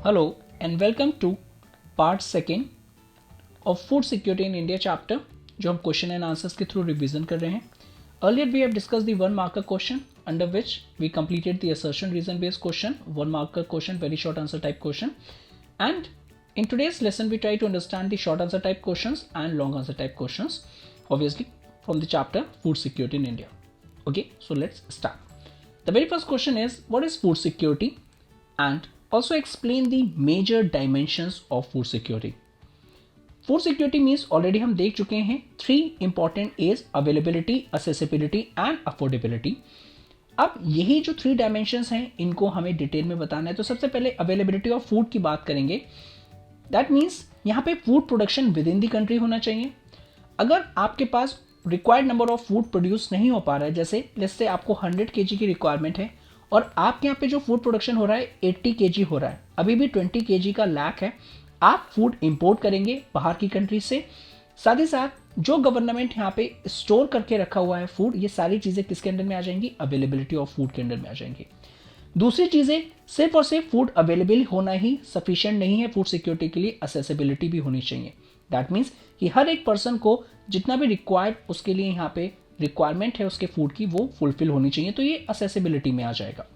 Hello and welcome to part second of food security in India chapter, जो हम question and answers के through revision कर रहे हैं. Earlier we have discuss the one marker question under which we completed the assertion reason based question, one marker question, very short answer type question. And in today's lesson we try to understand the short answer type questions and long answer type questions, obviously from the chapter food security in India. Okay, so let's start. The very first question is, what is food security, and also explain the major dimensions of food security. Food security means already हम देख चुके हैं, three important is availability, accessibility and affordability. अब यही जो three dimensions हैं इनको हमें डिटेल में बताना है. तो सबसे पहले अवेलेबिलिटी ऑफ फूड की बात करेंगे. दैट मीन्स यहाँ पे food production within the country होना चाहिए. अगर आपके पास required number of food produce नहीं हो पा रहा है, जैसे लेट्स से आपको 100 kg की रिक्वायरमेंट है और आपके यहाँ पे जो फूड प्रोडक्शन हो रहा है 80 kg हो रहा है, अभी भी 20 kg का लैक है, आप फूड इंपोर्ट करेंगे बाहर की कंट्री से. साथ ही साथ जो गवर्नमेंट यहाँ पे स्टोर करके रखा हुआ है फूड, ये सारी चीज़ें किसके अंडर में आ जाएंगी? अवेलेबिलिटी ऑफ फूड के अंडर में आ जाएंगी. दूसरी चीज़ें, सिर्फ और सिर्फ फूड अवेलेबल होना ही सफिशिएंट नहीं है फूड सिक्योरिटी के लिए, असेसिबिलिटी भी होनी चाहिए. दैट मीन्स कि हर एक पर्सन को जितना भी रिक्वायर्ड उसके लिए यहाँ पे रिक्वायरमेंट है उसके फूड की, वो फुलफिल होनी चाहिए. तो ये असेसिबिलिटी में आ जाएगा.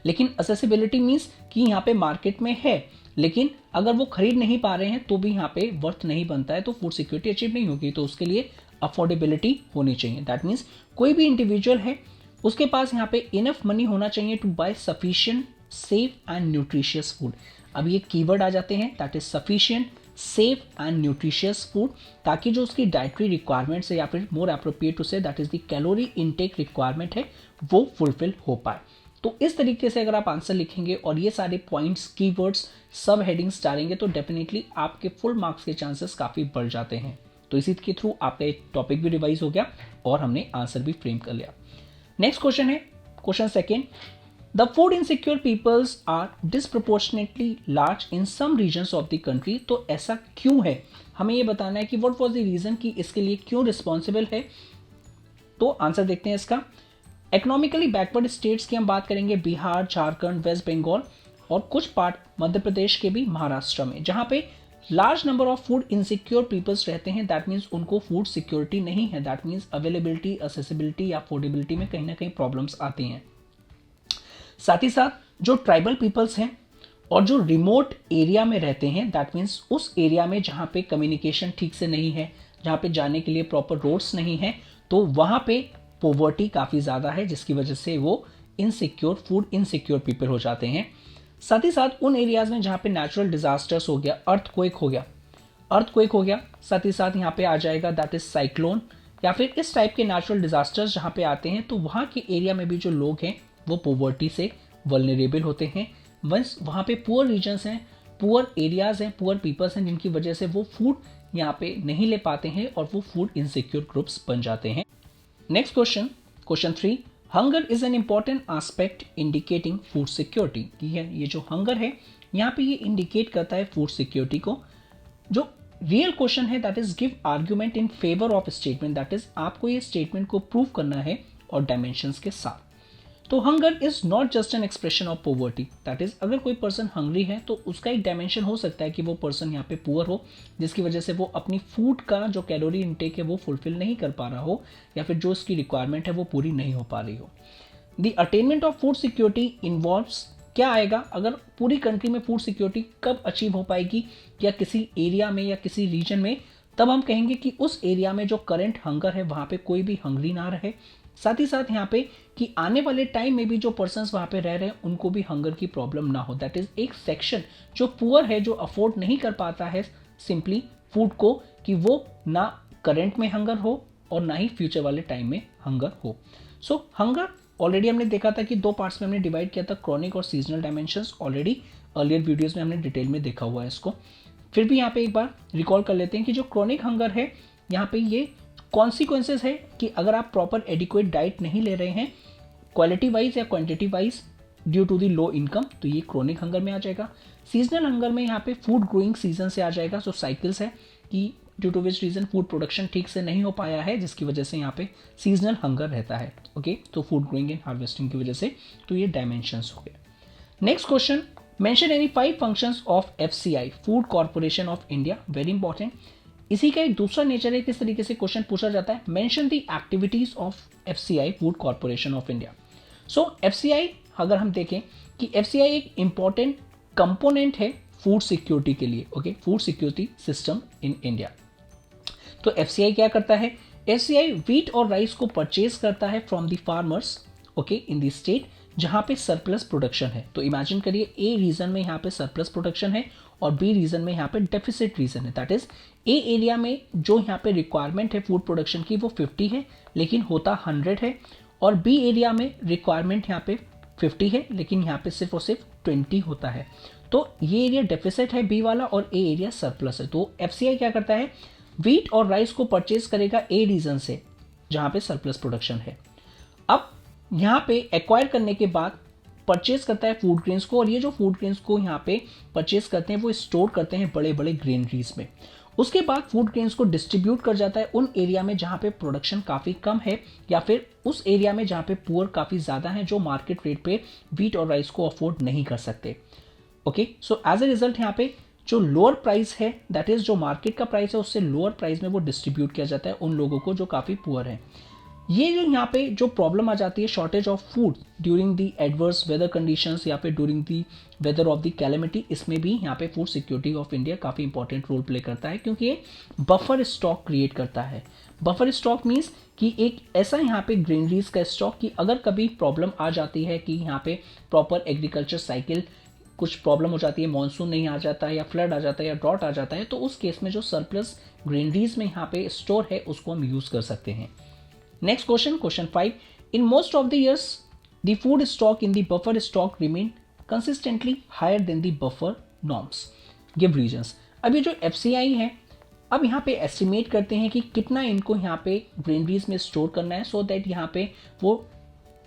लेकिन असेसिबिलिटी मीन्स कि यहाँ पे मार्केट में है, लेकिन अगर वो खरीद नहीं पा रहे हैं तो भी यहाँ पे वर्थ नहीं बनता है, तो फूड सिक्योरिटी अचीव नहीं होगी. तो उसके लिए अफोर्डेबिलिटी होनी चाहिए. दैट मीन्स कोई भी इंडिविजुअल है उसके पास यहाँ पे इनफ मनी होना चाहिए to bye sufficient, safe and nutritious food. अब ये कीवर्ड आ जाते हैं, that is sufficient, safe and nutritious food, ताकि जो उसकी डाइटरी रिक्वायरमेंट्स है या फिर मोर appropriate to say that is the calorie intake requirement है, वो फुलफिल हो पाए. तो इस तरीके से अगर आप आंसर लिखेंगे और ये सारे पॉइंट्स, कीवर्ड्स, सब हेडिंग्स डालेंगे तो डेफिनेटली आपके फुल मार्क्स के चांसेस काफ़ी बढ़ जाते हैं. तो इसी के थ्रू आपका एक टॉपिक भी रिवाइज हो गया और हमने आंसर भी फ्रेम कर लिया. नेक्स्ट क्वेश्चन है question second. The food insecure peoples are disproportionately large in some regions of the country. तो ऐसा क्यों है, हमें ये बताना है कि व्हाट वाज द रीजन, कि इसके लिए क्यों रिस्पॉन्सिबल है. तो आंसर देखते हैं इसका. इकोनॉमिकली बैकवर्ड स्टेट्स की हम बात करेंगे, बिहार, झारखंड, वेस्ट बंगाल और कुछ पार्ट मध्य प्रदेश के भी, महाराष्ट्र में, जहां पे large number of food insecure peoples रहते हैं. दैट मीन्स उनको फूड सिक्योरिटी नहीं है. दैट मीन्स अवेलेबिलिटी, असेसिबिलिटी या अफोर्डेबिलिटी में कहीं ना कहीं प्रॉब्लम्स आती हैं. साथ ही साथ जो ट्राइबल पीपल्स हैं और जो रिमोट एरिया में रहते हैं, दैट मीन्स उस एरिया में जहाँ पे कम्युनिकेशन ठीक से नहीं है, जहाँ पे जाने के लिए प्रॉपर रोड्स नहीं है, तो वहाँ पे पॉवर्टी काफ़ी ज़्यादा है, जिसकी वजह से वो इनसिक्योर, फूड इनसिक्योर पीपल हो जाते हैं. साथ ही साथ उन एरियाज़ में जहाँ पे नेचुरल डिजास्टर्स हो गया, अर्थक्वेक हो गया, साथ ही साथ यहाँ पे आ जाएगा दैट इज साइक्लोन या फिर इस टाइप के नेचुरल डिजास्टर्स जहाँ पे आते हैं, तो वहाँ के एरिया में भी जो लोग हैं वो पॉवर्टी से वल्नरेबल होते हैं. वंस वहाँ पे पुअर रीजन्स हैं, पुअर एरियाज हैं, पुअर पीपल्स हैं, जिनकी वजह से वो फूड यहाँ पे नहीं ले पाते हैं और वो फूड इनसिक्योर ग्रुप्स बन जाते हैं. Next question, question 3. Hunger is an important aspect indicating food security. ये जो हंगर है यहाँ पे ये इंडिकेट करता है फूड सिक्योरिटी को. जो रियल क्वेश्चन है that is give argument in favour of statement. That is आपको ये स्टेटमेंट को प्रूव करना है और डायमेंशंस के साथ. तो hunger is not just an expression of poverty. That is अगर कोई पर्सन हंग्री है तो उसका एक डायमेंशन हो सकता है कि वो पर्सन यहाँ पे पुअर हो, जिसकी वजह से वो अपनी फूड का जो कैलोरी इनटेक है वो फुलफिल नहीं कर पा रहा हो, या फिर जो उसकी रिक्वायरमेंट है वो पूरी नहीं हो पा रही हो. The attainment of food security involves, क्या आएगा, अगर पूरी कंट्री में फूड सिक्योरिटी कब अचीव हो पाएगी, या किसी एरिया में या किसी रीजन में, तब हम कहेंगे कि उस एरिया में जो करंट हंगर है वहाँ पे कोई भी हंग्री ना रहे. साथ ही साथ यहाँ पे कि आने वाले टाइम में भी जो पर्सन्स वहाँ पे रह रहे हैं उनको भी हंगर की प्रॉब्लम ना हो. दैट इज एक सेक्शन जो पुअर है, जो अफोर्ड नहीं कर पाता है सिंपली फूड को, कि वो ना करंट में हंगर हो और ना ही फ्यूचर वाले टाइम में हंगर हो. सो हंगर ऑलरेडी हमने देखा था कि दो पार्ट्स में हमने डिवाइड किया था, क्रॉनिक और seasonal dimensions. Already earlier videos में हमने डिटेल में देखा हुआ है इसको. फिर भी यहाँ पे एक बार रिकॉल कर लेते हैं कि जो क्रॉनिक हंगर है यहाँ पे ये कॉन्सिक्वेंसेस है कि अगर आप प्रॉपर एडिक्वेट डाइट नहीं ले रहे हैं क्वालिटी वाइज या quantity wise due to the low income, तो ये क्रोनिक हंगर में आ जाएगा. सीजनल हंगर में यहाँ पे फूड ग्रोइंग सीजन से आ जाएगा. सो साइकिल्स है कि due to which reason food production ठीक से नहीं हो पाया है, जिसकी वजह से यहाँ पे सीजनल हंगर रहता है. ओके, तो फूड ग्रोइंग एंड हार्वेस्टिंग की वजह से, तो ये डायमेंशंस हो गए. Next question, mention any 5 functions of FCI, food corporation of India, very important. इसी का एक दूसरा नेचर है, किस तरीके से क्वेश्चन पूछा जाता है, mention the activities of FCI, food corporation of India. So FCI अगर हम देखें कि FCI एक इंपॉर्टेंट कंपोनेंट है फूड सिक्योरिटी के लिए, okay, food security system in India. तो FCI क्या करता है, FCI व्हीट और राइस को परचेज करता है from the farmers, okay, in the state जहां पे सरप्लस प्रोडक्शन है। तो इमेजिन करिए ए रीजन में यहाँ पे सरप्लस प्रोडक्शन है और बी रीजन में यहाँ पे डेफिसिट रीजन है। दैट इज ए एरिया में जो यहाँ पे रिक्वायरमेंट है फूड प्रोडक्शन की वो 50 है लेकिन होता 100 है, और बी एरिया में रिक्वायरमेंट यहाँ पे 50 है लेकिन यहाँ पे सिर्फ और सिर्फ 20 होता है। तो ये एरिया डेफिसिट है बी वाला और ए एरिया सरप्लस है। तो FCI क्या करता है, व्हीट और राइस को परचेज करेगा ए रीजन से जहां पे सरप्लस प्रोडक्शन है। अब यहाँ पे एक्वायर करने के बाद परचेज करता है फूड ग्रेन्स को, और ये जो फूड ग्रेन्स को यहाँ पे परचेज करते हैं वो स्टोर करते हैं बड़े बड़े ग्रेनरीज में। उसके बाद फूड ग्रेन्स को डिस्ट्रीब्यूट कर जाता है उन एरिया में जहाँ पे प्रोडक्शन काफ़ी कम है या फिर उस एरिया में जहाँ पे पुअर काफ़ी ज़्यादा है जो मार्केट रेट पे व्हीट और राइस को अफोर्ड नहीं कर सकते। Okay, so as a result यहाँ पे जो लोअर प्राइस है, दैट इज जो मार्केट का प्राइस है उससे लोअर प्राइस में वो डिस्ट्रीब्यूट किया जाता है उन लोगों को जो काफ़ी पुअर है। ये जो यहाँ पे जो प्रॉब्लम आ जाती है shortage of food during the adverse weather conditions या फिर during the weather of the calamity, इसमें भी यहाँ पे फूड सिक्योरिटी ऑफ इंडिया काफ़ी इंपॉर्टेंट रोल प्ले करता है क्योंकि ये बफर स्टॉक क्रिएट करता है। बफर स्टॉक मीन्स कि एक ऐसा यहाँ पे ग्रेनरीज का स्टॉक कि अगर कभी प्रॉब्लम आ जाती है कि यहाँ पे प्रॉपर एग्रीकल्चर साइकिल कुछ प्रॉब्लम हो जाती है, मानसून नहीं आ जाता है या फ्लड आ जाता है या ड्रॉट आ जाता है, तो उस केस में जो सरप्लस ग्रेनरीज में यहाँ पे स्टोर है उसको हम यूज कर सकते हैं। Next question, question 5, in most of the years the food stock in the buffer stock remain consistently higher than the buffer norms, give reasons. अब ये जो FCI है, अब यहाँ पे एस्टिमेट करते हैं कि कितना इनको यहाँ पे ग्रेनरीज में स्टोर करना है सो दैट यहाँ पे वो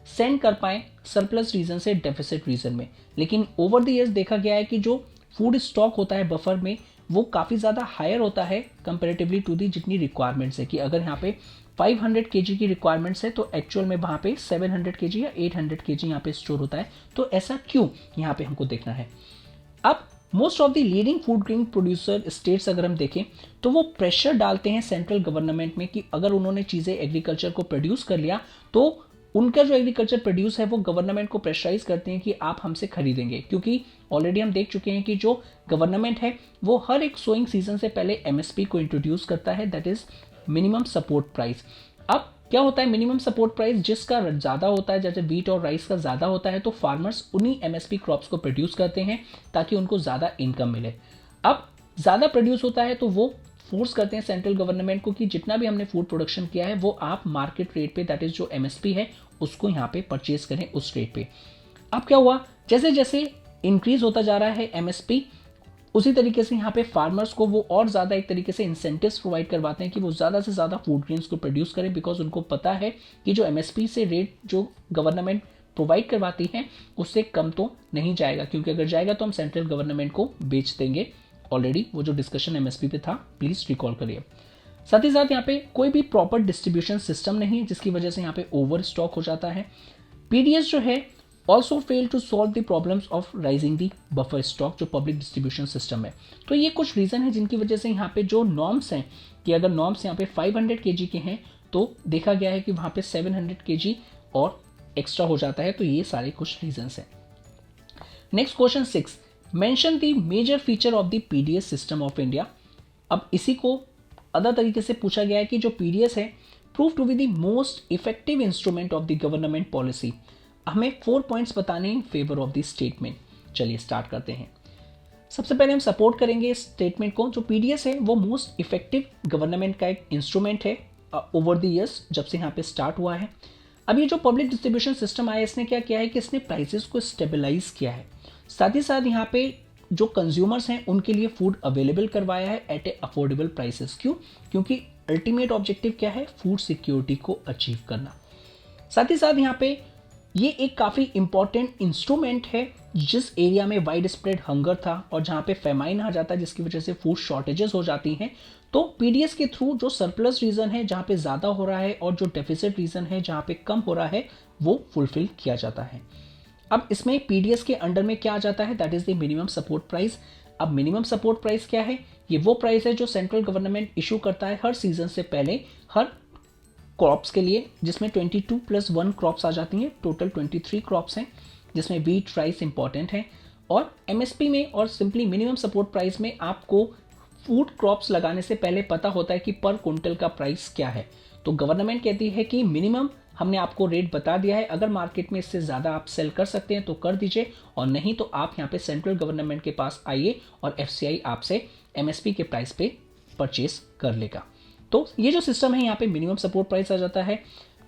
सेंड कर पाए सरप्लस रीजन से डेफिसिट रीजन में। लेकिन ओवर द ईयर्स देखा गया है कि जो फूड स्टॉक होता है बफर में वो काफ़ी ज़्यादा हायर होता है कंपेरेटिवली टू दी जितनी रिक्वायरमेंट्स है, कि अगर यहाँ पे 500 kg की रिक्वायरमेंट्स है तो एक्चुअल में वहाँ पे 700 kg या 800 kg यहाँ पे स्टोर होता है। तो ऐसा क्यों यहाँ पे हमको देखना है। अब most of the leading food grain producer states अगर हम देखें तो वो प्रेशर डालते हैं सेंट्रल गवर्नमेंट में कि अगर उन्होंने चीज़ें एग्रीकल्चर को प्रोड्यूस कर लिया तो उनका जो एग्रीकल्चर प्रोड्यूस है वो गवर्नमेंट को प्रेशराइज करते हैं कि आप हमसे खरीदेंगे, क्योंकि ऑलरेडी हम देख चुके हैं कि जो गवर्नमेंट है वो हर एक सोइंग सीजन से पहले MSP को इंट्रोड्यूस करता है, that is minimum support price. अब क्या होता है, मिनिमम सपोर्ट प्राइस जिसका ज़्यादा होता है, जैसे व्हीट और राइस का ज़्यादा होता है तो फार्मर्स उन्हीं MSP क्रॉप्स को प्रोड्यूस करते हैं ताकि उनको ज़्यादा इनकम मिले। अब ज़्यादा प्रोड्यूस होता है तो वो फोर्स करते हैं सेंट्रल गवर्नमेंट को कि जितना भी हमने फूड प्रोडक्शन किया है वो आप मार्केट रेट पे, दैट इज जो MSP है उसको यहाँ पे परचेज करें उस रेट पे। अब क्या हुआ, जैसे जैसे इंक्रीज होता जा रहा है MSP, उसी तरीके से यहाँ पे फार्मर्स को वो और ज़्यादा एक तरीके से इंसेंटिव्स प्रोवाइड करवाते हैं कि वो ज़्यादा से ज़्यादा फूड ग्रेन्स को प्रोड्यूस करें, बिकॉज उनको पता है कि जो MSP से रेट जो गवर्नमेंट प्रोवाइड करवाती है उससे कम तो नहीं जाएगा, क्योंकि अगर जाएगा तो हम सेंट्रल गवर्नमेंट को बेच देंगे। ऑलरेडी वो जो डिस्कशन MSP पे था प्लीज़ रिकॉल करिए। साथ ही साथ यहाँ पे कोई भी प्रॉपर डिस्ट्रीब्यूशन सिस्टम नहीं है जिसकी वजह से यहाँ पे ओवर स्टॉक हो जाता है। PDS जो है also fail to solve the problems of rising the buffer stock, जो पब्लिक डिस्ट्रीब्यूशन सिस्टम है। तो ये कुछ रीज़न है जिनकी वजह से यहाँ पे जो नॉर्म्स हैं, कि अगर नॉर्म्स यहाँ पे 500 kg के हैं तो देखा गया है कि वहाँ पे 700 kg और एक्स्ट्रा हो जाता है। तो ये सारे कुछ रीजंस हैं। Next question 6, mention the major feature of the PDS system of India. अब इसी को अदर तरीके से पूछा गया है कि जो PDS है prove to be the most effective instrument of the government policy. हमें 4 पॉइंट्स बताने in favour of the statement. चलिए स्टार्ट करते हैं। सबसे पहले हम सपोर्ट करेंगे इस स्टेटमेंट को। जो PDS है वो मोस्ट इफेक्टिव गवर्नमेंट का एक इंस्ट्रूमेंट है ओवर द ईयर्स, जब से यहाँ पे स्टार्ट हुआ है। अब ये जो पब्लिक डिस्ट्रीब्यूशन सिस्टम आया इसने क्या किया है कि इसने प्राइसेस को स्टेबलाइज किया है, साथ ही साथ यहाँ पे जो कंज्यूमर्स हैं उनके लिए फूड अवेलेबल करवाया है एट ए अफोर्डेबल प्राइसेस। क्यों? क्योंकि अल्टीमेट ऑब्जेक्टिव क्या है, फूड सिक्योरिटी को अचीव करना। साथ ही साथ यहाँ पे ये एक काफ़ी इंपॉर्टेंट इंस्ट्रूमेंट है जिस एरिया में वाइड स्प्रेड हंगर था और जहाँ पे फेमाइन आ जाता है जिसकी वजह से फूड शॉर्टेजेस हो जाती हैं, तो PDS के थ्रू जो सरप्लस रीजन है जहाँ पे ज़्यादा हो रहा है और जो डेफिसिट रीजन है जहाँ पे कम हो रहा है वो फुलफिल किया जाता है। अब इसमें पीडीएस के अंडर में क्या आ जाता है, that is the minimum support price. अब मिनिमम सपोर्ट प्राइस क्या है, ये वो प्राइस है जो सेंट्रल गवर्नमेंट इशू करता है हर सीजन से पहले हर क्रॉप्स के लिए, जिसमें 22+1 क्रॉप्स आ जाती हैं, टोटल 23 क्रॉप्स हैं, जिसमें वीट राइस इंपॉर्टेंट है। और एमएसपी में और सिंपली मिनिमम सपोर्ट प्राइस में आपको फूड क्रॉप्स लगाने से पहले पता होता है कि पर क्विंटल का प्राइस क्या है। तो गवर्नमेंट कहती है कि मिनिमम हमने आपको रेट बता दिया है, अगर मार्केट में इससे ज़्यादा आप सेल कर सकते हैं तो कर दीजिए, और नहीं तो आप यहाँ पे सेंट्रल गवर्नमेंट के पास आइए और एफसीआई आपसे एमएसपी के प्राइस पे परचेस कर लेगा। तो ये जो सिस्टम है यहाँ पे मिनिमम सपोर्ट प्राइस आ जाता है।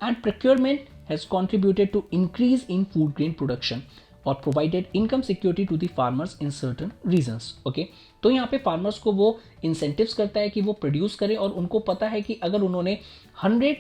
And procurement has contributed to increase in food grain production और provided income security to the farmers in certain regions. Okay, तो यहाँ पे फार्मर्स को वो इंसेंटिव्स करता है कि वो प्रोड्यूस करें, और उनको पता है कि अगर उन्होंने 100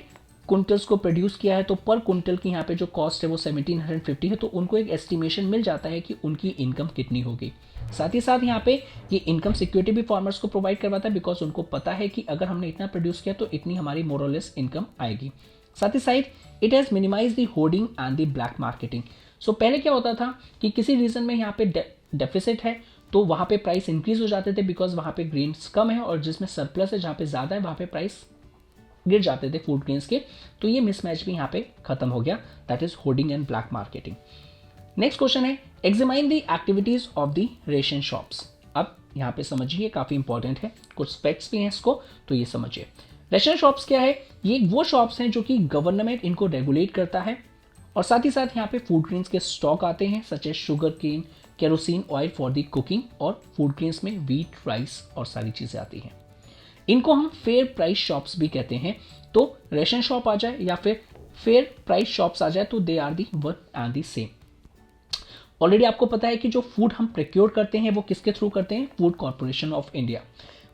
क्विंटल्स को प्रोड्यूस किया है तो पर क्विंटल की यहाँ पे जो कॉस्ट है वो 1750 है, तो उनको एक एस्टिमेशन मिल जाता है कि उनकी इनकम कितनी होगी। साथ ही साथ यहाँ पे ये इनकम सिक्योरिटी भी फार्मर्स को प्रोवाइड करवाता है, बिकॉज उनको पता है कि अगर हमने इतना प्रोड्यूस किया तो इतनी हमारी मोरलेस इनकम आएगी। साथ ही साथ it has minimize the hoarding and the black marketing. So पहले क्या होता था कि किसी रीजन में यहाँ पे डेफिसिट है तो वहाँ पे प्राइस इंक्रीज हो जाते थे, बिकॉज वहाँ पे ग्रेन्स कम है, और जिसमें सरप्लस है जहाँ पे ज़्यादा है वहाँ पे प्राइस गिर जाते थे फूड ग्रेन्स के। तो ये मिसमैच भी यहाँ पे खत्म हो गया, that is hoarding and black marketing. Next question है examine the activities of the ration shops. अब यहाँ पे समझिए काफ़ी इंपॉर्टेंट है, कुछ स्पेक्ट्स भी हैं इसको, तो ये समझिए। रेशन शॉप्स क्या है, ये वो शॉप्स हैं जो कि गवर्नमेंट इनको रेगुलेट करता है, और साथ ही साथ यहाँ पे फूड ग्रेन्स के स्टॉक आते हैं such as sugar cane, kerosene oil for the cooking, और फूड ग्रेन्स में वीट, राइस और सारी चीज़ें आती हैं। इनको हम फेयर प्राइस शॉप्स भी कहते हैं। तो रेशन शॉप आ जाए या फिर फेयर प्राइस शॉप्स आ जाए तो they are the one and the same. Already आपको पता है कि जो फूड हम प्रोक्योर करते हैं वो किसके थ्रू करते हैं, फूड कॉर्पोरेशन ऑफ इंडिया,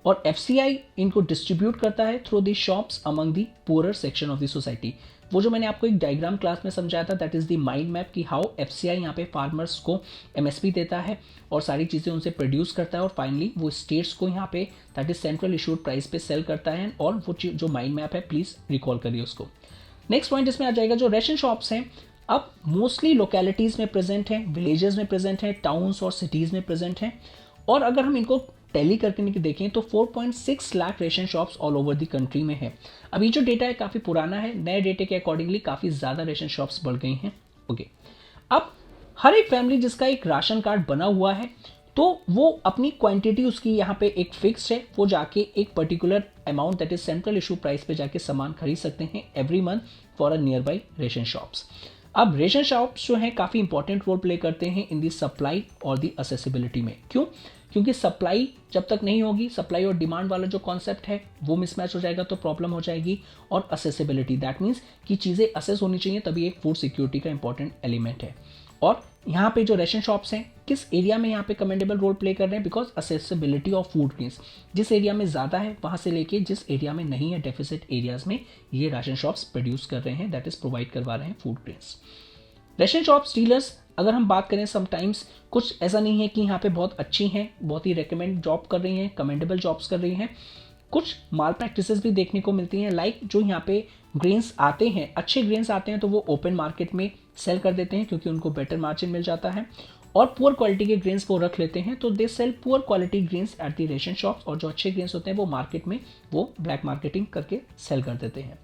और एफसीआई इनको डिस्ट्रीब्यूट करता है through the shops among the poorer section of the society. वो जो मैंने आपको एक डायग्राम क्लास में समझाया था, that is the mind map कि हाउ एफसीआई यहाँ पे फार्मर्स को एमएसपी देता है और सारी चीज़ें उनसे प्रोड्यूस करता है, और फाइनली वो स्टेट्स को यहाँ पे that is central issued price पे सेल करता है। और वो जो माइंड मैप है प्लीज़ रिकॉल करिए उसको। नेक्स्ट पॉइंट इसमें आ जाएगा जो रेशन शॉप्स हैं, अब मोस्टली लोकेलिटीज़ में प्रेजेंट हैं, विलेजेस में प्रेजेंट हैं, टाउन्स और सिटीज़ में प्रेजेंट हैं, और अगर हम इनको टैली करके देखें तो 4.6 lakh ration shops all over the country में है। अभी जो डेटा है काफ़ी पुराना है, नए डेटे के अकॉर्डिंगली काफ़ी ज़्यादा रेशन शॉप्स बढ़ गई हैं। ओके, अब हर एक फैमिली जिसका एक राशन कार्ड बना हुआ है तो वो अपनी क्वांटिटी उसकी यहाँ पे एक फिक्स है, वो जाके एक particular amount that is central issue price पे जाके सामान खरीद सकते हैं every month for a near by ration shops. अब रेशन शॉप्स जो है काफ़ी इंपॉर्टेंट रोल प्ले करते हैं इन दी सप्लाई और दी असेसिबिलिटी में। क्यों? क्योंकि सप्लाई जब तक नहीं होगी, सप्लाई और डिमांड वाला जो कॉन्सेप्ट है वो मिसमैच हो जाएगा तो प्रॉब्लम हो जाएगी। और असेसिबिलिटी दैट मीन्स कि चीज़ें असेस होनी चाहिए, तभी एक फूड सिक्योरिटी का इंपॉर्टेंट एलिमेंट है। और यहाँ पे जो रेशन शॉप्स हैं किस एरिया में यहाँ पे कमेंडेबल रोल प्ले कर रहे हैं, because accessibility of food grains जिस एरिया में ज़्यादा है वहाँ से लेके जिस एरिया में नहीं है, डेफिसिट एरियाज में ये राशन शॉप्स प्रोड्यूस कर रहे हैं, दैट इज प्रोवाइड करवा रहे हैं food grains. Ration shops dealers अगर हम बात करें समटाइम्स कुछ ऐसा नहीं है कि यहाँ पे बहुत अच्छी हैं, बहुत ही रेकमेंड जॉब कर रही हैं, कमेंडेबल जॉब्स कर रही हैं, कुछ माल प्रैक्टिसेस भी देखने को मिलती हैं। लाइक जो यहाँ पे ग्रेन्स आते हैं, अच्छे ग्रेन्स आते हैं तो वो ओपन मार्केट में सेल कर देते हैं क्योंकि उनको बेटर मार्जिन मिल जाता है, और पुअर क्वालिटी के ग्रेन्स वो रख लेते हैं तो they sell poor quality grains at the ration shops, और जो अच्छे ग्रेन्स होते हैं वो मार्केट में वो ब्लैक मार्केटिंग करके सेल कर देते हैं।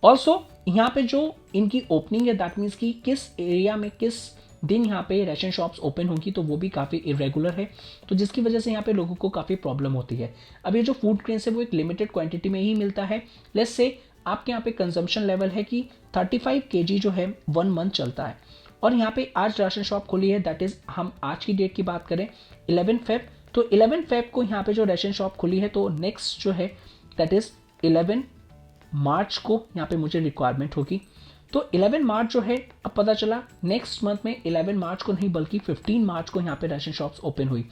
ऑल्सो यहाँ पे जो इनकी ओपनिंग है दैट मीन्स कि किस एरिया में किस दिन यहाँ पे रेशन शॉप्स ओपन होंगी तो वो भी काफ़ी इरेगुलर है, तो जिसकी वजह से यहाँ पे लोगों को काफ़ी प्रॉब्लम होती है। अब ये जो फूड ग्रेन्स है वो एक लिमिटेड क्वांटिटी में ही मिलता है। लेट्स से आपके यहाँ पे कंजम्पशन लेवल है कि 35 kg जो है 1 मंथ चलता है, और यहाँ पे आज राशन शॉप खुली है, दैट इज़ हम आज की डेट की बात करें 11 फेब, तो 11 फेब को यहाँ पे जो रेशन शॉप खुली है तो नेक्स्ट जो है दैट इज़ 11 मार्च को यहाँ पे मुझे रिक्वायरमेंट होगी। तो 11 मार्च जो है, अब पता चला नेक्स्ट मंथ में 11 मार्च को नहीं बल्कि 15 मार्च को यहाँ पे राशन शॉप्स ओपन हुई।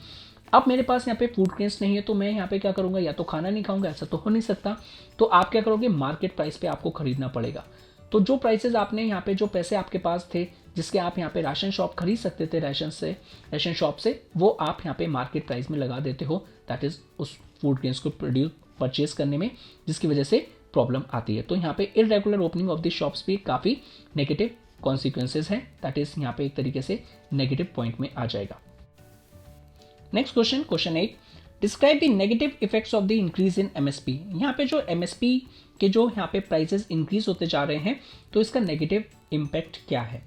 अब मेरे पास यहाँ पे फूड ग्रेन्स नहीं है तो मैं यहाँ पे क्या करूँगा, या तो खाना नहीं खाऊंगा, ऐसा तो हो नहीं सकता, तो आप क्या करोगे, मार्केट प्राइस पे आपको खरीदना पड़ेगा। तो जो प्राइसेस आपने यहाँ पे, जो पैसे आपके पास थे जिसके आप यहाँ पे राशन शॉप खरीद सकते थे रेशन शॉप से, वो आप यहाँ पे मार्केट प्राइस में लगा देते हो, दैट इज उस फूड ग्रेन्स को परचेज करने में, जिसकी वजह से प्रॉब्लम आती है। तो यहाँ पे irregular opening of the shops भी काफ़ी नेगेटिव कॉन्सिक्वेंसेज है, दैट इज यहाँ पे एक तरीके से नेगेटिव पॉइंट में आ जाएगा। Next question, question 8, describe the negative effects of the increase in MSP. यहाँ पे जो एमएसपी के जो यहाँ पे प्राइसेस इंक्रीज होते जा रहे हैं, तो इसका नेगेटिव इम्पैक्ट क्या है।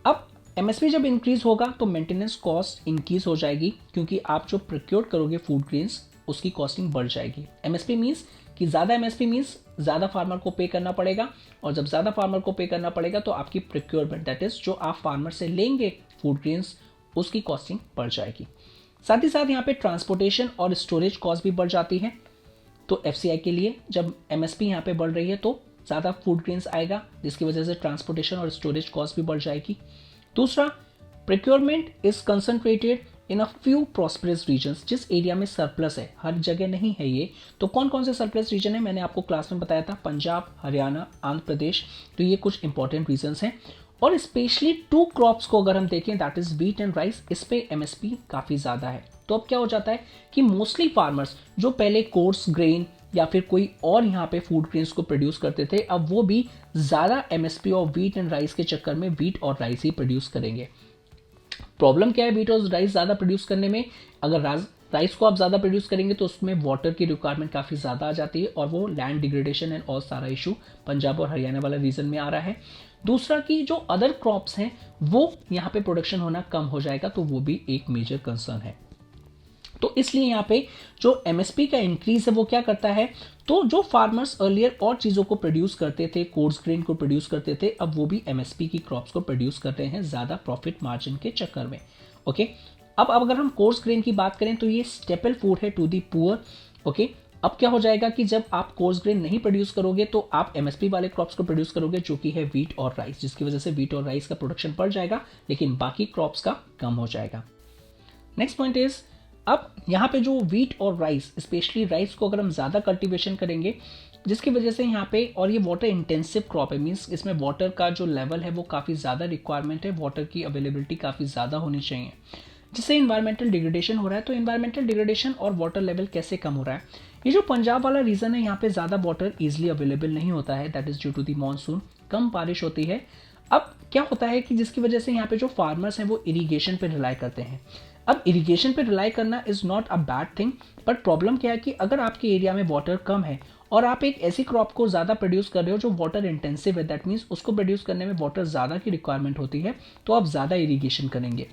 अब एमएसपी जब इंक्रीज होगा तो मेंटेनेंस कॉस्ट इंक्रीज हो जाएगी, क्योंकि आप जो प्रोक्योर करोगे फूड ग्रेन्स उसकी कॉस्टिंग बढ़ जाएगी। एमएसपी मीन्स कि ज़्यादा एमएसपी मीन्स ज़्यादा फार्मर को पे करना पड़ेगा, और जब ज़्यादा फार्मर को पे करना पड़ेगा तो आपकी प्रोक्योरमेंट, दैट इज जो आप फार्मर से लेंगे फूड ग्रेन्स, उसकी कॉस्टिंग बढ़ जाएगी। साथ ही साथ यहाँ पे ट्रांसपोर्टेशन और स्टोरेज कॉस्ट भी बढ़ जाती है। तो एफसीआई के लिए जब एमएसपी यहाँ पे बढ़ रही है तो ज़्यादा फूड ग्रेन्स आएगा, जिसकी वजह से ट्रांसपोर्टेशन और स्टोरेज कॉस्ट भी बढ़ जाएगी। दूसरा, procurement is concentrated in a few prosperous regions. जिस एरिया में सरप्लस है, हर जगह नहीं है ये, तो कौन कौन से सरप्लस रीजन है मैंने आपको क्लास में बताया था, पंजाब, हरियाणा, आंध्र प्रदेश। तो ये कुछ इंपॉर्टेंट रीजन्स हैं। और स्पेशली 2 क्रॉप्स को अगर हम देखें, that is wheat and rice, इस पे एमएसपी काफ़ी ज़्यादा है। तो अब क्या हो जाता है कि मोस्टली फार्मर्स जो पहले कोर्स ग्रेन या फिर कोई और यहाँ पे फूड ग्रेन्स को प्रोड्यूस करते थे, अब वो भी ज़्यादा एमएसपी और व्हीट एंड राइस के चक्कर में व्हीट और राइस ही प्रोड्यूस करेंगे। प्रॉब्लम क्या है व्हीट और राइस ज़्यादा प्रोड्यूस करने में, अगर राइस को आप ज़्यादा प्रोड्यूस करेंगे तो उसमें वाटर की रिक्वायरमेंट काफ़ी ज़्यादा आ जाती है, और वो लैंड डिग्रेडेशन एंड और सारा इशू पंजाब और हरियाणा वाला रीजन में आ रहा है। दूसरा कि जो अदर क्रॉप्स हैं वो यहाँ पे प्रोडक्शन होना कम हो जाएगा, तो वो भी एक मेजर कंसर्न है। तो इसलिए यहाँ पे जो एमएसपी का इंक्रीज है वो क्या करता है, तो जो फार्मर्स अर्लियर और चीज़ों को प्रोड्यूस करते थे, कोर्स ग्रेन को प्रोड्यूस करते थे, अब वो भी एमएसपी की क्रॉप्स को प्रोड्यूस कर रहे हैं ज़्यादा प्रॉफिट मार्जिन के चक्कर में। ओके, अब अगर हम कोर्स ग्रेन की बात करें तो ये स्टेपल फूड है टू दी पुअर। ओके, अब क्या हो जाएगा कि जब आप कोर्स ग्रेन नहीं प्रोड्यूस करोगे तो आप एमएसपी वाले क्रॉप्स को प्रोड्यूस करोगे, जो कि है व्हीट और राइस, जिसकी वजह से व्हीट और राइस का प्रोडक्शन बढ़ जाएगा, लेकिन बाकी क्रॉप्स का कम हो जाएगा। नेक्स्ट पॉइंट इज, अब यहाँ पे जो व्हीट और राइस, स्पेशली राइस को अगर हम ज़्यादा कल्टीवेशन करेंगे, जिसकी वजह से यहाँ पे, और ये वाटर इंटेंसिव क्रॉप है, मीन्स इसमें वाटर का जो लेवल है वो काफ़ी ज़्यादा रिक्वायरमेंट है, वाटर की अवेलेबिलिटी काफ़ी ज़्यादा होनी चाहिए, जिससे इन्वायरमेंटल डिग्रेडेशन हो रहा है। तो इन्वायरमेंटल डिग्रेडेशन और वाटर लेवल कैसे कम हो रहा है, ये जो पंजाब वाला रीजन है, यहाँ पे ज़्यादा वाटर ईजिली अवेलेबल नहीं होता है, that is due to the monsoon, कम बारिश होती है। अब क्या होता है कि जिसकी वजह से यहाँ पे जो फार्मर्स हैं वो इरीगेशन पे रिलाई करते हैं। अब इरीगेशन पे रिलाई करना is not a bad thing, but problem क्या है कि अगर आपके एरिया में वाटर कम है और आप एक ऐसी क्रॉप को ज़्यादा प्रोड्यूस कर रहे हो जो वाटर इंटेंसिव है, दैट मीन्स उसको प्रोड्यूस करने में वाटर ज़्यादा की रिक्वायरमेंट होती है, तो आप ज़्यादा इरीगेशन करेंगे।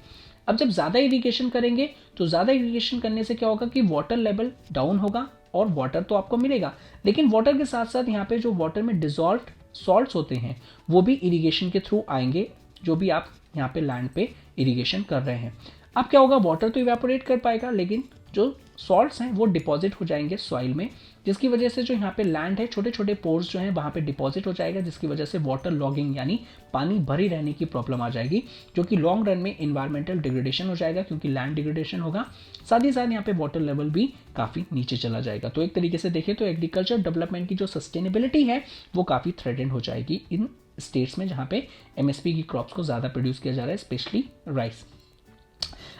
अब जब ज़्यादा इरीगेशन करेंगे तो ज़्यादा इरीगेशन करने से क्या होगा कि वाटर लेवल डाउन होगा, और वाटर तो आपको मिलेगा, लेकिन वाटर के साथ साथ यहाँ पे जो वाटर में डिजॉल्व्ड सॉल्ट्स होते हैं वो भी इरीगेशन के थ्रू आएंगे, जो भी आप यहाँ पे लैंड पे इरीगेशन कर रहे हैं। अब क्या होगा, वाटर तो इवेपोरेट कर पाएगा, लेकिन जो सॉल्ट्स हैं वो डिपॉजिट हो जाएंगे सॉइल में, जिसकी वजह से जो यहाँ पे लैंड है, छोटे छोटे पोर्स जो हैं वहाँ पे डिपॉजिट हो जाएगा, जिसकी वजह से वाटर लॉगिंग यानी पानी भरी रहने की प्रॉब्लम आ जाएगी, जो कि लॉन्ग रन में इन्वायरमेंटल डिग्रेडेशन हो जाएगा, क्योंकि लैंड डिग्रेडेशन होगा, साथ ही साथ यहाँ पे वाटर लेवल भी काफ़ी नीचे चला जाएगा। तो एक तरीके से देखें तो एग्रीकल्चर डेवलपमेंट की जो सस्टेनेबिलिटी है वो काफ़ी थ्रेटेंड हो जाएगी इन स्टेट्स में जहाँ पे एमएसपी की क्रॉप्स को ज़्यादा प्रोड्यूस किया जा रहा है, स्पेशली राइस।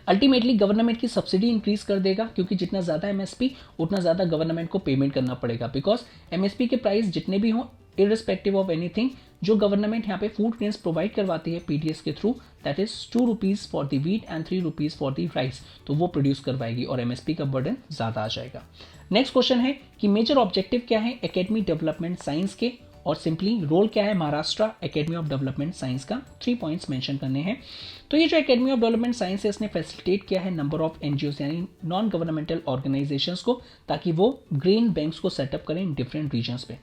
अल्टीमेटली गवर्नमेंट की सब्सिडी इंक्रीज कर देगा, क्योंकि जितना ज़्यादा एमएसपी उतना ज़्यादा गवर्नमेंट को पेमेंट करना पड़ेगा, बिकॉज एमएसपी के प्राइस जितने भी हों, इररिस्पेक्टिव ऑफ एनीथिंग, जो गवर्नमेंट यहाँ पे फूड ग्रेन्स प्रोवाइड करवाती है पीडीएस के through, that is 2 rupees for the wheat and 3 rupees for the rice, तो वो प्रोड्यूस करवाएगी और एमएसपी का बर्डन ज़्यादा आ जाएगा। नेक्स्ट क्वेश्चन है कि मेजर ऑब्जेक्टिव क्या है एकेडमी डेवलपमेंट साइंस के, और सिंपली रोल क्या है Maharashtra academy of development science का, 3 पॉइंट्स मेंशन करने हैं। तो ये जो एकेडमी ऑफ डेवलपमेंट साइंस है, इसने फैसिलिटेट किया है नंबर ऑफ एनजीओस यानी नॉन गवर्नमेंटल ऑर्गेनाइजेशंस को, ताकि वो ग्रीन बैंक्स को सेटअप करें इन डिफरेंट रीजन्स पे।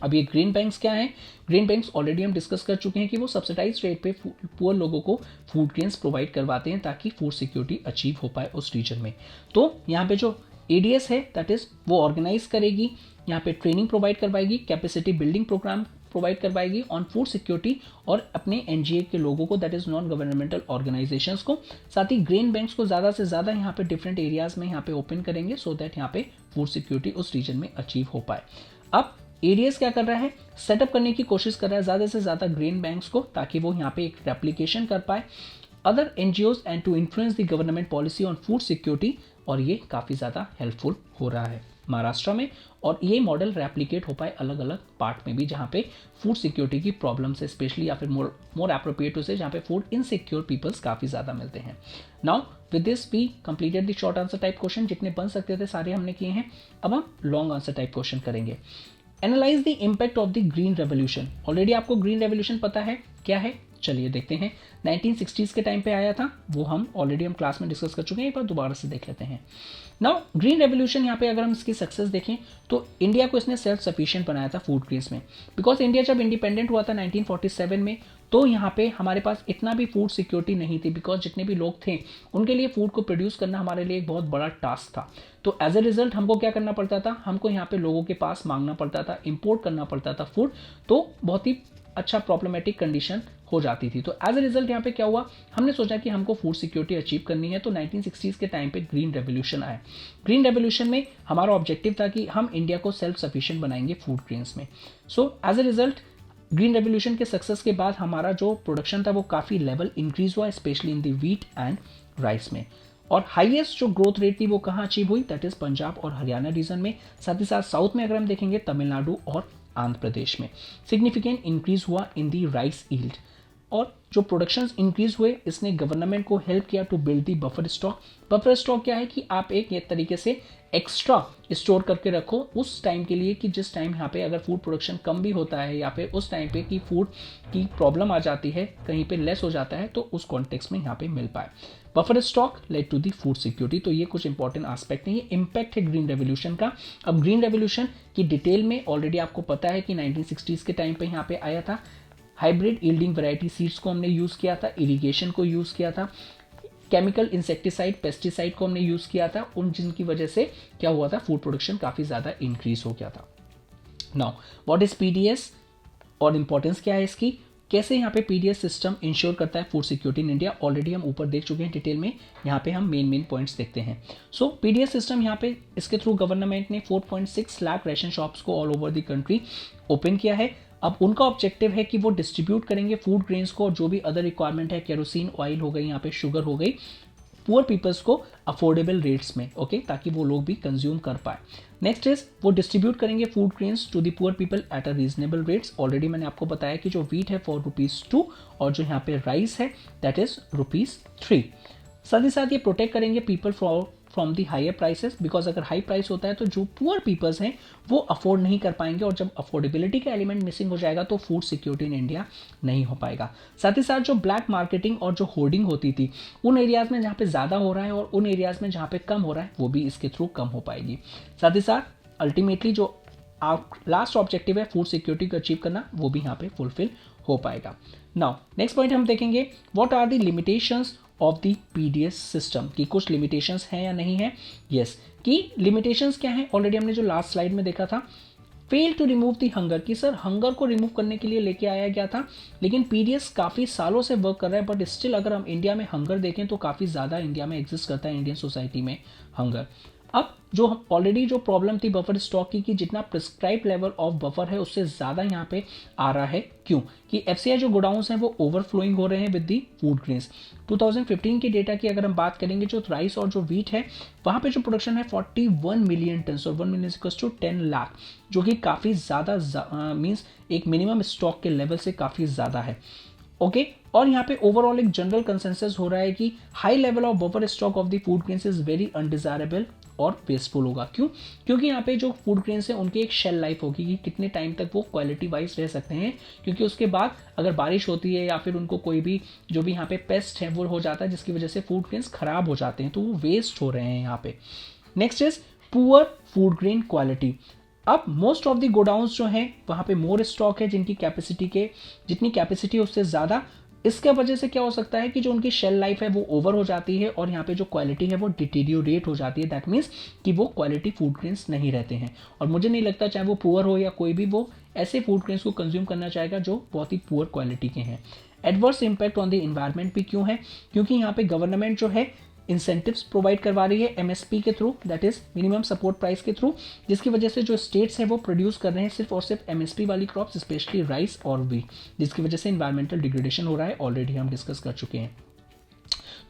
अब ये ग्रीन बैंक्स क्या हैं, ग्रीन बैंक्स ऑलरेडी हम डिस्कस कर चुके हैं कि वो सब्सिडाइज रेट पे पुअर लोगों को फूड ग्रेन्स प्रोवाइड करवाते हैं, ताकि फूड सिक्योरिटी अचीव हो पाए उस रीजन में। तो यहाँ पे जो एडीएस है, दैट इज वो ऑर्गेनाइज करेगी, यहाँ पे ट्रेनिंग प्रोवाइड करवाएगी, कैपेसिटी बिल्डिंग प्रोग्राम प्रोवाइड करवाएगी ऑन फूड सिक्योरिटी, और अपने एनजीए के लोगों को, that is non governmental organisations को, साथ ही ग्रेन बैंक्स को ज़्यादा से ज़्यादा यहाँ पे डिफरेंट एरियाज में यहाँ पे ओपन करेंगे, सो दैट यहाँ पे फूड सिक्योरिटी उस रीजन में अचीव हो पाए। अब एडीएस क्या कर रहा है, सेटअप करने की कोशिश कर रहा है ज़्यादा से ज़्यादा ग्रेन बैंक्स को, ताकि वो यहाँ पे एक रेप्लिकेशन कर पाए other NGOs and to influence the government policy on food security, और ये काफ़ी ज़्यादा हेल्पफुल हो रहा है। महाराष्ट्र में, और ये मॉडल रेप्लिकेट हो पाए अलग अलग पार्ट में भी जहाँ पे फूड सिक्योरिटी की प्रॉब्लम से स्पेशली, या फिर मोर एप्रोप्रिएट से जहाँ पे फूड इनसिक्योर पीपल्स काफ़ी ज़्यादा मिलते हैं। Now with this we completed the short answer type question, जितने बन सकते थे सारे हमने किए हैं। अब हम लॉन्ग आंसर टाइप क्वेश्चन करेंगे। Analyse the impact of the green revolution. Already आपको ग्रीन रेवोल्यूशन पता है क्या है, चलिए देखते हैं। 1960s के टाइम पे आया था, वो हम ऑलरेडी हम क्लास में डिस्कस कर चुके हैं, एक बार दोबारा से देख लेते हैं। नाउ ग्रीन रेवोल्यूशन, यहाँ पे अगर हम इसकी सक्सेस देखें तो इंडिया को इसने सेल्फ सफिशिएंट बनाया था फूड ग्रेन्स में। बिकॉज इंडिया जब इंडिपेंडेंट हुआ था 1947 में, तो यहाँ पे हमारे पास इतना भी फूड सिक्योरिटी नहीं थी, बिकॉज जितने भी लोग थे उनके लिए फूड को प्रोड्यूस करना हमारे लिए एक बहुत बड़ा टास्क था। तो एज ए रिजल्ट हमको क्या करना पड़ता था, हमको यहाँ पे लोगों के पास मांगना पड़ता था, इंपोर्ट करना पड़ता था फूड, तो बहुत ही अच्छा प्रॉब्लमेटिक कंडीशन हो जाती थी। तो एज ए रिजल्ट यहाँ पे क्या हुआ, हमने सोचा कि हमको फूड सिक्योरिटी अचीव करनी है, तो 1960s के टाइम पे ग्रीन रेवोल्यूशन आया। ग्रीन रेवोल्यूशन में हमारा ऑब्जेक्टिव था कि हम इंडिया को सेल्फ सफिशिएंट बनाएंगे फूड ग्रेन्स में। So as a result green revolution के सक्सेस के बाद हमारा जो प्रोडक्शन था वो काफ़ी लेवल इंक्रीज हुआ, specially in the wheat and rice में। और हाईएस्ट जो ग्रोथ रेट थी वो कहाँ अचीव हुई, दैट इज पंजाब और हरियाणा रीजन में। साथ ही साथ साउथ में अगर हम देखेंगे तमिलनाडु और आंध्र प्रदेश में सिग्निफिकेंट इंक्रीज हुआ इन दी राइस यील्ड। और जो प्रोडक्शन इंक्रीज हुए, इसने गवर्नमेंट को हेल्प किया to build the buffer stock. Buffer stock क्या है कि आप एक ये तरीके से एक्स्ट्रा स्टोर करके रखो उस टाइम के लिए कि जिस टाइम यहाँ पे अगर फूड प्रोडक्शन कम भी होता है, या फिर उस टाइम पे कि फूड की प्रॉब्लम आ जाती है, कहीं पे लेस हो जाता है, तो उस कॉन्टेक्स्ट में यहाँ पे मिल पाए। Buffer stock led to the food security. तो ये कुछ इंपॉर्टेंट एस्पेक्ट है, ये इम्पैक्ट है ग्रीन रेवोल्यूशन का। अब ग्रीन रेवोल्यूशन की डिटेल में ऑलरेडी आपको पता है कि 1960s के टाइम पे यहाँ पे आया था। हाइब्रिड यील्डिंग वैरायटी सीड्स को हमने यूज़ किया था, इरिगेशन को यूज़ किया था, केमिकल इंसेक्टिसाइड पेस्टिसाइड को हमने यूज़ किया था, उन जिनकी वजह से क्या हुआ था, फूड प्रोडक्शन काफ़ी ज़्यादा इंक्रीज हो गया था। नाउ व्हाट इज पीडीएस और इंपॉर्टेंस क्या है इसकी, कैसे यहाँ पे पीडीएस सिस्टम इंश्योर करता है food security in India, already हम ऊपर देख चुके हैं डिटेल में। यहाँ पे हम मेन पॉइंट्स देखते हैं। सो पीडीएस सिस्टम यहाँ पे इसके थ्रू गवर्नमेंट ने 4.6 लाख रेशन शॉप्स को all over the country open किया है। अब उनका ऑब्जेक्टिव है कि वो डिस्ट्रीब्यूट करेंगे फूड ग्रेन्स को, और जो भी अदर रिक्वायरमेंट है, केरोसिन ऑयल हो गई, यहाँ पे शुगर हो गई, पुअर पीपल्स को अफोर्डेबल रेट्स में, ओके, ताकि वो लोग भी कंज्यूम कर पाए। नेक्स्ट इज वो डिस्ट्रीब्यूट करेंगे food grains to the poor people at a reasonable rates. Already मैंने आपको बताया कि जो वीट है फॉर ₹2 और जो यहाँ पे राइस है दैट इज ₹3। साथ ही साथ ये प्रोटेक्ट करेंगे people from the higher prices, because अगर हाई प्राइस होता है तो जो पुअर पीपल्स हैं वो अफोर्ड नहीं कर पाएंगे, और जब अफोर्डेबिलिटी का एलिमेंट मिसिंग हो जाएगा तो फूड सिक्योरिटी इन इंडिया नहीं हो पाएगा। साथ ही साथ जो ब्लैक मार्केटिंग और जो होर्डिंग होती थी उन एरियाज में जहाँ पे ज़्यादा हो रहा है, और उन एरियाज में जहाँ पे कम हो रहा है, वो भी इसके थ्रू कम हो पाएगी। साथ ही साथ अल्टीमेटली जो लास्ट ऑब्जेक्टिव है फूड सिक्योरिटी को अचीव करना, वो भी यहाँ पे फुलफिल हो पाएगा। नाउ नेक्स्ट पॉइंट हम देखेंगे, what are the limitations of the PDS system, की कुछ लिमिटेशंस हैं या नहीं है। यस, कि लिमिटेशंस क्या है, ऑलरेडी हमने जो लास्ट स्लाइड में देखा था, fail to remove the hunger, कि सर हंगर को रिमूव करने के लिए लेके आया गया था, लेकिन पीडीएस काफ़ी सालों से वर्क कर रहा है, बट स्टिल अगर हम इंडिया में हंगर देखें तो काफ़ी ज़्यादा इंडिया में एग्जिस्ट करता है, इंडियन सोसाइटी में हंगर। अब जो ऑलरेडी जो प्रॉब्लम थी बफर स्टॉक की, कि जितना प्रिस्क्राइब लेवल ऑफ बफर है उससे ज़्यादा यहाँ पे आ रहा है, क्यों, कि एफसीआई जो गोडाउंस हैं वो ओवरफ्लोइंग हो रहे हैं विद दी फूड ग्रेन्स। 2015 की डेटा की अगर हम बात करेंगे, जो राइस और जो वीट है वहाँ पे जो प्रोडक्शन है 41 मिलियन टन, और 1 मिलियन इक्वल्स टू 10 लाख, जो कि काफ़ी ज़्यादा मीन्स एक मिनिमम स्टॉक के लेवल से काफ़ी ज़्यादा है, ओके। और यहाँ पे ओवरऑल एक जनरल कंसेंसस हो रहा है कि high level of buffer stock of the food grains is very undesirable और वेस्टफुल होगा। क्यों, क्योंकि यहाँ पे जो फूड ग्रेन्स हैं उनकी एक शेल लाइफ होगी कि कितने टाइम तक वो क्वालिटी वाइज रह सकते हैं, क्योंकि उसके बाद अगर बारिश होती है या फिर उनको कोई भी जो भी यहाँ पे पेस्ट है वो हो जाता है, जिसकी वजह से फूड ग्रेन्स खराब हो जाते हैं, तो वो वेस्ट हो रहे हैं यहाँ पे। Next is poor food grain quality. अब मोस्ट ऑफ द गोडाउन्स जो हैं वहाँ पे मोर स्टॉक है, जिनकी कैपेसिटी के जितनी कैपेसिटी है उससे ज़्यादा। इसके वजह से क्या हो सकता है कि जो उनकी शेल लाइफ है वो ओवर हो जाती है, और यहाँ पे जो क्वालिटी है वो डिटीरियोरेट हो जाती है। दैट मीन्स कि वो क्वालिटी फूड ग्रेन्स नहीं रहते हैं, और मुझे नहीं लगता चाहे वो पुअर हो या कोई भी, वो ऐसे फूड ग्रेन्स को कंज्यूम करना चाहेगा जो बहुत ही पुअर क्वालिटी के हैं। Adverse impact on the environment भी क्यों है, क्योंकि यहाँ पे गवर्नमेंट जो है इंसेंटिव्स प्रोवाइड करवा रही है एमएसपी के through, that is minimum support price के थ्रू, जिसकी वजह से जो स्टेट्स हैं वो प्रोड्यूस कर रहे हैं सिर्फ और सिर्फ एमएसपी वाली क्रॉप्स, स्पेशली राइस और वीट, जिसकी वजह से इन्वायरमेंटल डिग्रेडेशन हो रहा है, ऑलरेडी हम डिस्कस कर चुके हैं।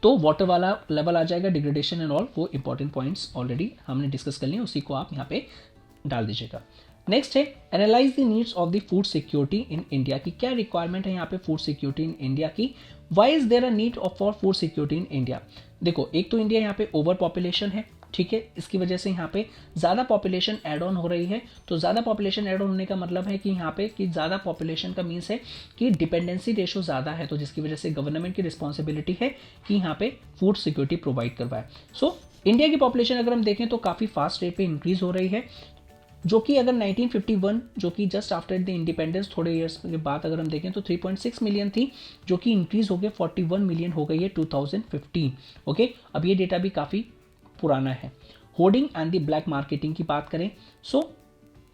तो वाटर वाला लेवल आ जाएगा, डिग्रेडेशन एंड ऑल, वो इंपॉर्टेंट पॉइंट्स ऑलरेडी हमने डिस्कस कर लिए, उसी को आप यहाँ पे डाल दीजिएगा। नेक्स्ट है analyse the needs of the food security in India की क्या रिक्वायरमेंट है यहाँ पे फूड सिक्योरिटी इन इंडिया की, why is there a need of for food security in India. देखो एक तो इंडिया यहाँ पे ओवर पॉपुलेशन है, ठीक है, इसकी वजह से यहाँ पे ज़्यादा पॉपुलेशन ऐड ऑन हो रही है। तो ज़्यादा पॉपुलेशन ऐड ऑन होने का मतलब है कि यहाँ पे कि ज़्यादा पॉपुलेशन का मीन्स है कि डिपेंडेंसी रेशो ज़्यादा है, तो जिसकी वजह से गवर्नमेंट की रिस्पॉन्सिबिलिटी है कि यहाँ पे फूड सिक्योरिटी प्रोवाइड करवाए। सो इंडिया की पॉपुलेशन अगर हम देखें तो काफ़ी फास्ट रेट पे इंक्रीज हो रही है, जो कि अगर 1951 जो कि जस्ट आफ्टर द इंडिपेंडेंस थोड़े ईयर्स के बाद अगर हम देखें तो 3.6 मिलियन थी, जो कि इंक्रीज हो गया 41 मिलियन हो गई है 2015। ओके, अब ये डेटा भी काफ़ी पुराना है। Hoarding and the black marketing की बात करें, सो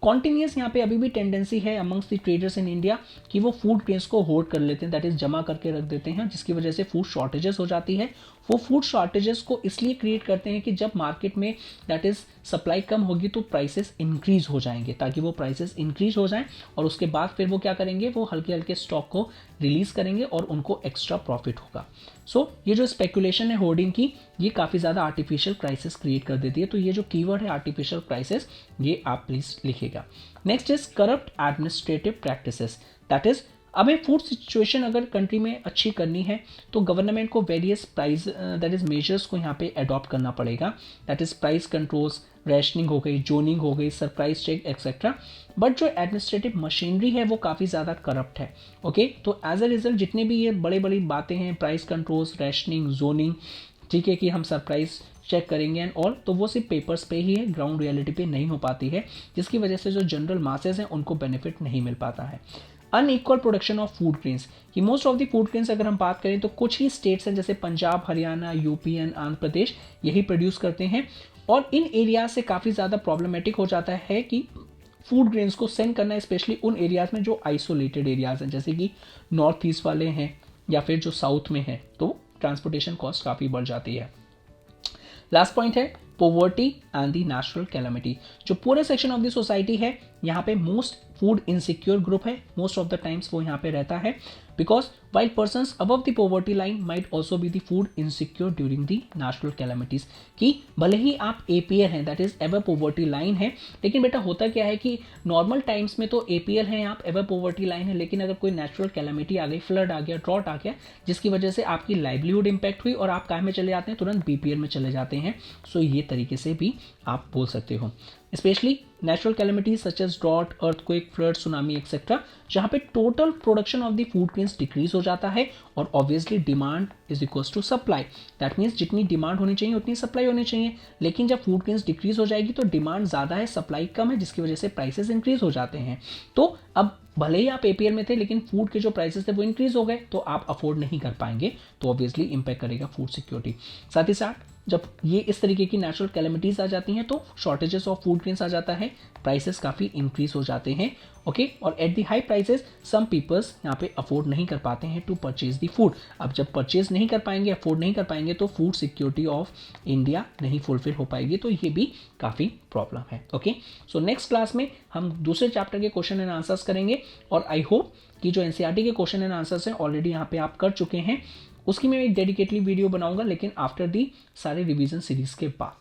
कॉन्टिन्यूस यहाँ पे अभी भी टेंडेंसी है amongst the traders in India कि वो फूड ग्रेन्स को होल्ड कर लेते हैं, दैट इज जमा करके रख देते हैं, जिसकी वजह से फूड शॉर्टेजेस हो जाती है। वो फूड शॉर्टेजेस को इसलिए क्रिएट करते हैं कि जब मार्केट में दैट इज सप्लाई कम होगी तो प्राइसेस इंक्रीज हो जाएंगे, ताकि वो प्राइसेस इंक्रीज हो जाएं और उसके बाद फिर वो क्या करेंगे, वो हल्के हल्के स्टॉक को रिलीज करेंगे और उनको एक्स्ट्रा प्रॉफिट होगा। सो ये जो स्पेकुलेशन है होर्डिंग की, ये काफ़ी ज़्यादा आर्टिफिशियल प्राइसेस क्रिएट कर देती है। तो ये जो कीवर्ड है आर्टिफिशियल प्राइसेस, ये आप प्लीज लिखिएगा। Next is corrupt administrative practices, that is हमें फूड सिचुएशन अगर कंट्री में अच्छी करनी है तो गवर्नमेंट को various price that is measures को यहाँ पे अडॉप्ट करना पड़ेगा, that is price controls, rationing हो गई, जोनिंग हो गई, सरप्राइज चेक एक्सेट्रा। बट जो एडमिनिस्ट्रेटिव मशीनरी है वो काफ़ी ज़्यादा करप्ट है। ओके, तो एज अ रिजल्ट जितने भी ये बड़ी बड़ी बातें हैं, प्राइस कंट्रोल्स, रेशनिंग, जोनिंग, ठीक है, कि हम सरप्राइज चेक करेंगे एंड ऑल, तो वो सिर्फ पेपर्स पे ही है, ग्राउंड रियलिटी पे नहीं हो पाती है, जिसकी वजह से जो जनरल मासेस हैं उनको बेनिफिट नहीं मिल पाता है। Unequal production of food grains, कि most of the food grains अगर हम बात करें तो कुछ ही स्टेट्स हैं जैसे पंजाब, हरियाणा, यूपी एंड आंध्र प्रदेश यही प्रोड्यूस करते हैं, और इन एरियाज से काफ़ी ज़्यादा प्रॉब्लमेटिक हो जाता है कि फूड ग्रेन्स को सेंड करना, स्पेशली उन एरियाज में जो आइसोलेटेड एरियाज हैं, जैसे कि नॉर्थ ईस्ट वाले हैं या फिर जो साउथ में है, तो ट्रांसपोर्टेशन कॉस्ट काफ़ी बढ़ जाती है। लास्ट पॉइंट है poverty and the natural calamity, जो पूरे सेक्शन ऑफ द सोसाइटी है यहाँ पे मोस्ट फूड इनसिक्योर ग्रुप है, मोस्ट ऑफ द टाइम्स वो यहाँ पे रहता है, because while persons above the poverty line might also be the food insecure during the natural calamities, कि भले ही आप एपीएल हैं that is ever poverty line है, लेकिन बेटा होता क्या है कि नॉर्मल टाइम्स में तो एपीएल हैं, आप एवर पॉवर्टी लाइन है, लेकिन अगर कोई नेचुरल कैलामिटी आ गई, फ्लड आ गया, ड्रॉट आ गया, जिसकी वजह से आपकी लाइवलीहुड इंपैक्ट हुई और आप कहाँ में चले जाते हैं, तुरंत बीपीएल में चले जाते हैं। सो ये तरीके से भी आप बोल सकते हो, specially natural calamities such as drought, earthquake, flood, tsunami etcetera, जहाँ पे total production of the food grains decrease हो जाता है और obviously demand is equals to supply, that means जितनी डिमांड होनी चाहिए उतनी सप्लाई होनी चाहिए, लेकिन जब फूड ग्रेन्स डिक्रीज हो जाएगी तो डिमांड ज़्यादा है, सप्लाई कम है, जिसकी वजह से प्राइसेस इंक्रीज हो जाते हैं। तो अब भले ही आप एपीएल में थे लेकिन फूड के जो प्राइसेस थे वो इंक्रीज हो गए, तो आप अफोर्ड नहीं कर पाएंगे, तो ऑब्वियसली इंपैक्ट करेगा फूड सिक्योरिटी। साथ ही साथ जब ये इस तरीके की नेचुरल कैलेमिटीज आ जाती हैं तो शॉर्टेजेस ऑफ फूड ग्रेन्स आ जाता है, प्राइसेस काफ़ी इंक्रीज हो जाते हैं। ओके, और at the high prices some peoples यहाँ पे अफोर्ड नहीं कर पाते हैं टू परचेज दी फूड। अब जब परचेज नहीं कर पाएंगे, अफोर्ड नहीं कर पाएंगे, तो फूड सिक्योरिटी ऑफ इंडिया नहीं फुलफिल हो पाएगी, तो ये भी काफ़ी प्रॉब्लम है। ओके, सो नेक्स्ट क्लास में हम दूसरे चैप्टर के क्वेश्चन एंड आंसर्स करेंगे, और आई होप कि जो एनसीईआरटी के क्वेश्चन एंड आंसर्स हैं ऑलरेडी यहाँ पे आप कर चुके हैं, उसकी मैं एक डेडिकेटली वीडियो बनाऊंगा, लेकिन आफ्टर दी सारे रिवीजन सीरीज के बाद।